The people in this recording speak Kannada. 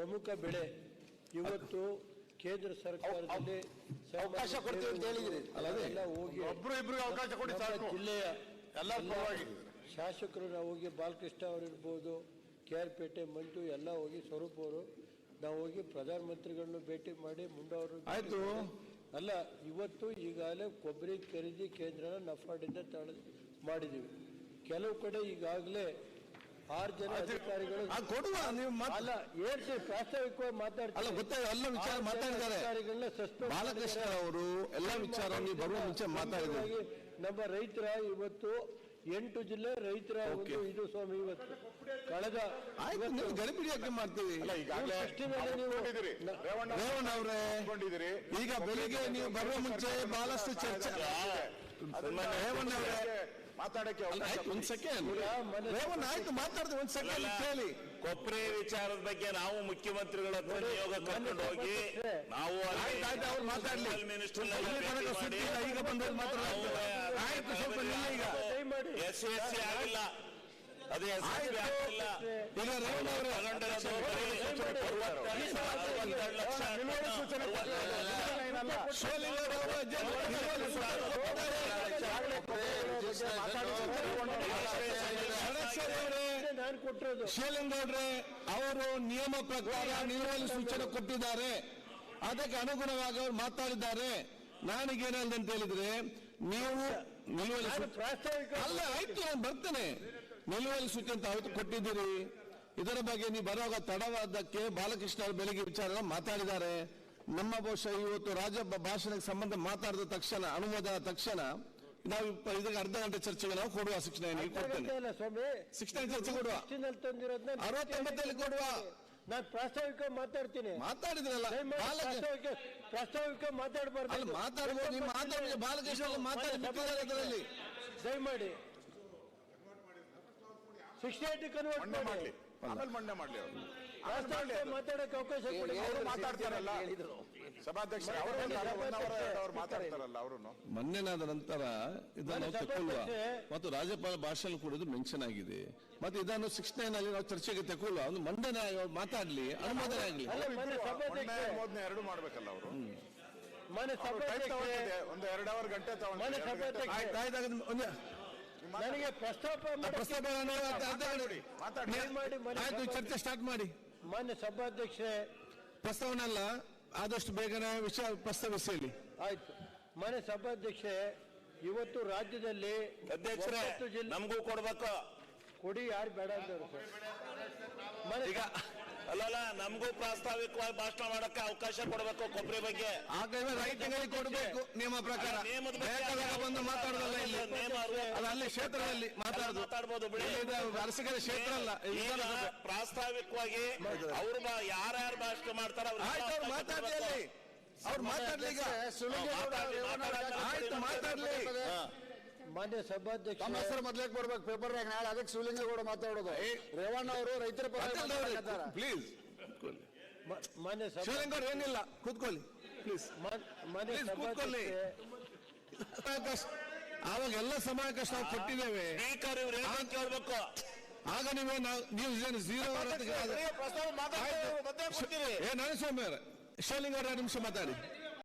ಪ್ರಮುಖ ಬೆಳೆ. ಇವತ್ತು ಕೇಂದ್ರ ಸರ್ಕಾರದಲ್ಲಿ ಅವಕಾಶ ಕೊಡ್ತೀವಿ ಅಂತ ಹೇಳಿದ್ರಿ, ಎಲ್ಲ ಹೋಗಿ ಒಬ್ರು ಇಬ್ರು ಅವಕಾಶ ಕೊಡಿ ಸಾಕು. ಜಿಲ್ಲೆಯ ಎಲ್ಲ ಶಾಸಕರು ನಾವು ಹೋಗಿ ಬಾಲಕೃಷ್ಣ ಅವರು ಇರ್ಬೋದು, KR ಪೇಟೆ ಮಂಜು ಎಲ್ಲ ಹೋಗಿ ಸ್ವರೂಪ್ ಅವರು ನಾವು ಹೋಗಿ ಪ್ರಧಾನಮಂತ್ರಿಗಳನ್ನು ಭೇಟಿ ಮಾಡಿ ಮುಂಡವರು ಆಯ್ತು ಅಲ್ಲ. ಇವತ್ತು ಈಗಾಗಲೇ ಕೊಬ್ಬರಿ ಖರೀದಿ ಕೇಂದ್ರನ ನಫಾಡಿಂದ ಮಾಡಿದ್ದೀವಿ. ಕೆಲವು ಕಡೆ ಈಗಾಗಲೇ 6 ಜನ ಅಧಿಕಾರಿಗಳು ಕೊಡುವ ನೀವು ಅಲ್ಲ ಹೇಳ್ತೀವಿ, ಪ್ರಾಸ್ತಾವಿಕವಾಗಿ ಮಾತಾಡ್ತಾರೆ. ಎಲ್ಲ ವಿಚಾರ ಮಾತಾಡಿದ್ದಾರೆ ಬಾಲಕೃಷ್ಣ ಅವರು, ಎಲ್ಲ ವಿಚಾರ ನೀವು ಬರುವ ಮುಂಚೆ ಮಾತಾಡಿದ್ದಾರೆ. ನಮ್ಮ ರೈತರ ಇವತ್ತು 8 ಜಿಲ್ಲೆ ರೈತರ ಒಂದು ಇದು ಸ್ವಾಮಿ. ಇವತ್ತು ಕಳೆದ ಗಡಿಬಿಡಿ ಯಾಕೆ ಮಾಡ್ತೀವಿ? ರೇವಣ್ಣ ಅವರೇ, ಈಗ ಬೆಳಿಗ್ಗೆ ನೀವು ಬರುವ ಮುಂಚೆ ಬಹಳಷ್ಟು ಚರ್ಚೆ. ರೇವಣ್ಣ ಅವರೇ ಮಾತಾಡಕ್ಕೆ ಒಂದ್ ಸೆಕೆಂಡ್. ರೇವಣ್ಣ ಆಯ್ತು ಮಾತಾಡ್ತೀವಿ, ಒಂದ್ ಸೆಕೆಂಡ್ ಕೇಳಿ. ಕೊಪ್ಪರೆ ವಿಚಾರದ ಬಗ್ಗೆ ನಾವು ಮುಖ್ಯಮಂತ್ರಿಗಳ ಹತ್ರ ನಿಯೋಗ ಕರ್ಕೊಂಡು ಹೋಗಿ ನಾವು ಅವ್ರು ಮಾತಾಡ್ಲಿ. ಈಗ ಬಂದವ್ರು ಮಾತಾಡ್ತಾರೆ. ಸ್ವಲ್ಪ ಈಗ SC ಆಗಿಲ್ಲ, ಅದೇ ಆಗಿಲ್ಲ. ಈಗ ರೇವಣ್ಣ ಅವರೇ ಶಿವಲಿಂಗೌಡ್ರೆ ಅವರು ನಿಯಮ ಪ್ರಕಾರ ನಿಲುವಳಿ ಸೂಚನೆ ಕೊಟ್ಟಿದ್ದಾರೆ, ಅದಕ್ಕೆ ಅನುಗುಣವಾಗಿ ಅವರು ಮಾತಾಡಿದ್ದಾರೆ. ನಾನೀಗೇನಲ್ದ ಅಂತ ಹೇಳಿದ್ರೆ, ನೀವು ನಿಲುವಳಿ ಅಲ್ಲ ಆಯ್ತು, ನಾನು ಬರ್ತೇನೆ. ನಿಲುವಳಿ ಸೂಚನೆ ಅಂತ ಅವತ್ತು ಕೊಟ್ಟಿದ್ದೀರಿ, ಇದರ ಬಗ್ಗೆ ನೀವು ಬರುವಾಗ ತಡವಾದಕ್ಕೆ ಬಾಲಕೃಷ್ಣ ಅವರು ಬೆಳಿಗ್ಗೆ ವಿಚಾರ ಮಾತಾಡಿದ್ದಾರೆ. ನಮ್ಮ ಬಹುಶಃ ಇವತ್ತು ರಾಜ್ಯ ಭಾಷಣಕ್ಕೆ ಸಂಬಂಧ ಮಾತಾಡಿದ ತಕ್ಷಣ, ಅನುಮೋದನ ತಕ್ಷಣ ನಾವು ಇದಕ್ಕೆ ಅರ್ಧ ಗಂಟೆ ಚರ್ಚೆಗೆ ನಾವು ಕೊಡುವ. 69 ಕೊಡ್ತೇನೆ, 69 ಚರ್ಚೆ ಕೊಡುವ. 69 ಕೊಡುವ. ನಾನು ಪ್ರಾಸ್ತಾವಿಕ ಮಾತಾಡ್ತೀನಿ. ಮಾತಾಡಿದ್ರಲ್ಲ, ಪ್ರಾಸ್ತಾವಿಕ ಮಾತಾಡಬಾರ್ದು. ಮಾತಾಡ್ಬೋದು, ನೀವು ಮಾತಾಡಿ. ಬಾಲಕೃಷ್ಣ ಮಾತಾಡಿ ಅದರಲ್ಲಿ ದಯಮಾಡಿ 68 ಕನ್ವರ್ಟ್ ಮಾಡಿ, ಆಮೇಲೆ ಮಂಡನೆ ಮಾಡ್ಲಿ. ಮಾತಾಡಕ್ಕೆ ಅವಕಾಶ ಕೊಡಿ. ಮಾತಾಡ್ತಾರಲ್ಲ ಸಭಾಧ್ಯಕ್ಷರು, ಅವರು ಮಾತಾಡ್ತಾರಲ್ಲ ಅವರು. ಮೊನ್ನೆನಾದ ನಂತರ ಇದನ್ನು ತಗೊಳ್ಳುವ ಮತ್ತು ರಾಜ್ಯಪಾಲ ಭಾಷಣ ಕೂಡ ಮೆನ್ಷನ್ ಆಗಿದೆ. ಮತ್ತೆ ಇದನ್ನು 69 ಅಲ್ಲಿ ನಾವು ಚರ್ಚೆಗೆ ತಗೊಳ್ಳುವ. ಒಂದು ಮಂಡನೆ ಮಾತಾಡ್ಲಿ, ಅನುಮೋದನೆ ಆಗಲಿ. ಎರಡು ಮಾಡ್ಬೇಕಲ್ಲ ಅವರು. ಮನೆ ಒಂದು 2 ಅವರ್ ಗಂಟೆ ನನಗೆ ಪ್ರಸ್ತಾಪ ಆಯ್ತು, ಚರ್ಚೆ ಸ್ಟಾರ್ಟ್ ಮಾಡಿ. ಮಾನ್ಯ ಸಭಾಧ್ಯಕ್ಷರೇ, ಪ್ರಸ್ತಾವನೆ ಅಲ್ಲ, ಆದಷ್ಟು ಬೇಗನೆ ವಿಷಯ ಪ್ರಸ್ತಾವಿಸಿ. ಆಯ್ತು. ಮಾನ್ಯ ಸಭಾಧ್ಯಕ್ಷರೇ, ಇವತ್ತು ರಾಜ್ಯದಲ್ಲಿ ಅಧ್ಯಕ್ಷರೇ ನಮಗೂ ಕೊಡ್ಬೇಕು. ಕೊಡಿ, ಯಾರು ಬೇಡ ಅಂದರು ಈಗ ಅಲ್ಲಲ್ಲ, ನಮಗೂ ಪ್ರಾಸ್ತಾವಿಕವಾಗಿ ಭಾಷಣ ಮಾಡಕ್ಕೆ ಅವಕಾಶ ಕೊಡಬೇಕು. ಕೊಬ್ಬರಿ ಬಗ್ಗೆ ರೈತರಿಗೆ ಕೊಡಬೇಕು ನಿಯಮ ಪ್ರಕಾರ. ಬಂದು ಮಾತಾಡೋದಲ್ಲ ಇಲ್ಲಿ, ಅಲ್ಲಿ ಕ್ಷೇತ್ರದಲ್ಲಿ ಮಾತಾಡ್ಬೋದು. ಅರಸಿಕೆರೆ ಕ್ಷೇತ್ರ ಅಲ್ಲ. ಈಗ ಪ್ರಾಸ್ತಾವಿಕವಾಗಿ ಅವ್ರು ಯಾರ್ಯಾರು ಭಾಷಣ ಮಾಡ್ತಾರ ಅವ್ರು ಮಾತಾಡ್ಲಿ, ಅಲ್ಲಿ ಅವ್ರು ಮಾತಾಡ್ಲಿ. ಈಗ ಆಯ್ತು, ಮಾತಾಡ್ಲಿ. ಮಾನ್ಯ ಸಭಾಧ್ಯಕ್ಷ ಮೊದಲಕ್ಕೆ ಬರ್ಬೇಕು ಪೇಪರ್ ನಾಳೆ, ಅದಕ್ಕೆ ಶಿವಲಿಂಗೇಗೌಡ ಮಾತಾಡೋದು. ರೇವಣ್ಣ ಅವರು ರೈತರ ಪ್ಲೀಸ್ ಮಾನ್ಯ ಶಿವಲಿಂಗೇಗೌಡ ಏನಿಲ್ಲ, ಕೂತ್ಕೊಳ್ಳಿ ಪ್ಲೀಸ್. ಮಾನ್ಯ ಕೂತ್ಕೊಳ್ಳಿ. ಆವಾಗ ಎಲ್ಲ ಸಮಯ ಕಷ್ಟ ನಾವು ಕೊಟ್ಟಿದ್ದೇವೆ. ಕೇಳ್ಬೇಕು. ಆಗ ನೀವು 0 ನಾನು ಸ್ವಾಮಿ ಶಿವಲಿಂಗೇಗೌಡ 2 ನಿಮಿಷ ಮಾತಾಡಿ.